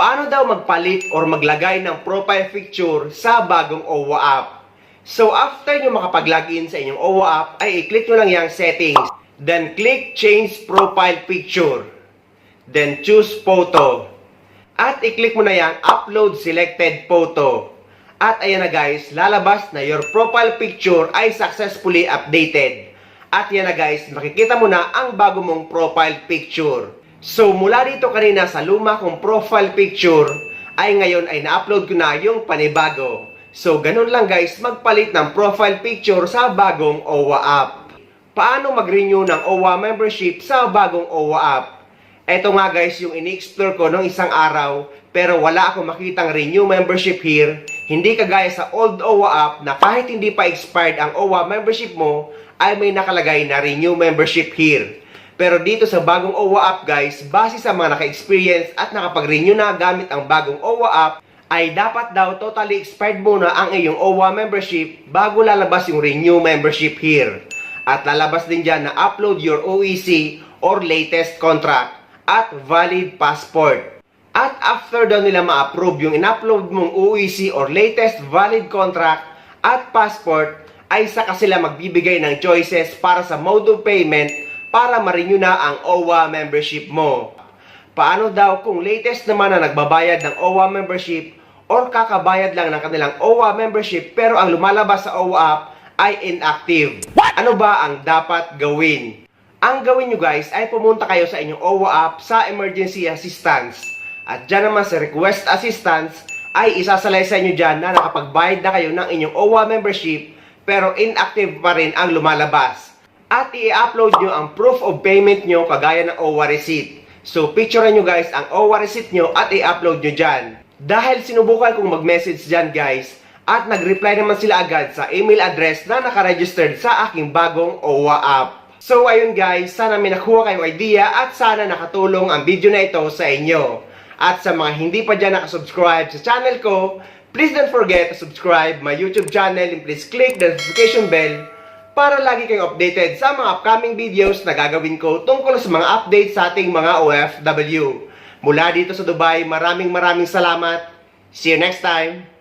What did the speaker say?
Paano daw magpalit or maglagay ng profile picture sa bagong OWA app? So after nyo makapag-login sa inyong OWA app, ay i-click nyo lang yung settings. Then click change profile picture. Then choose photo. At i-click mo na yung upload selected photo. At ayan na guys, lalabas na your profile picture ay successfully updated. At yan na guys, makikita mo na ang bago mong profile picture. So mula dito kanina sa luma kong profile picture, ay ngayon ay na-upload ko na yung panibago. So ganun lang guys, magpalit ng profile picture sa bagong OWA app. Paano mag-renew ng OWA membership sa bagong OWA app? Eto nga guys yung ini-explore ko nung isang araw, pero wala akong makitang renew membership here. Hindi kagaya sa old OWA app na kahit hindi pa expired ang OWA membership mo, ay may nakalagay na renew membership here. Pero dito sa bagong OWA app guys, base sa mga naka-experience at nakapag-renew na gamit ang bagong OWA app, ay dapat daw totally expired muna ang iyong OWA membership bago lalabas yung renew membership here. At lalabas din dyan na upload your OEC or latest contract at valid passport. At after daw nila ma-approve yung in-upload mong OEC or latest valid contract at passport, ay saka sila magbibigay ng choices para sa mode of payment para ma-renew na ang OWA membership mo. Paano daw kung latest naman na nagbabayad ng OWA membership or kakabayad lang ng kanilang OWA membership pero ang lumalabas sa OWA app ay inactive? Ano ba ang dapat gawin? Ang gawin nyo guys ay pumunta kayo sa inyong OWA app sa emergency assistance. At dyan naman sa request assistance ay isasalay sa inyo dyan na nakapagbayad na kayo ng inyong OWA membership pero inactive pa rin ang lumalabas. At i-upload nyo ang proof of payment nyo kagaya ng OWA receipt. So picturean nyo guys ang OWA receipt nyo at i-upload nyo dyan. Dahil sinubukan kong mag-message dyan guys, at nag-reply naman sila agad sa email address na nakaregistered sa aking bagong OWA app. So ayun guys, sana may nakuha kayong idea at sana nakatulong ang video na ito sa inyo. At sa mga hindi pa dyan nakasubscribe sa channel ko, please don't forget to subscribe my YouTube channel and please click the notification bell para lagi kayong updated sa mga upcoming videos na gagawin ko tungkol sa mga updates sa ating mga OFW. Mula dito sa Dubai, maraming salamat. See you next time!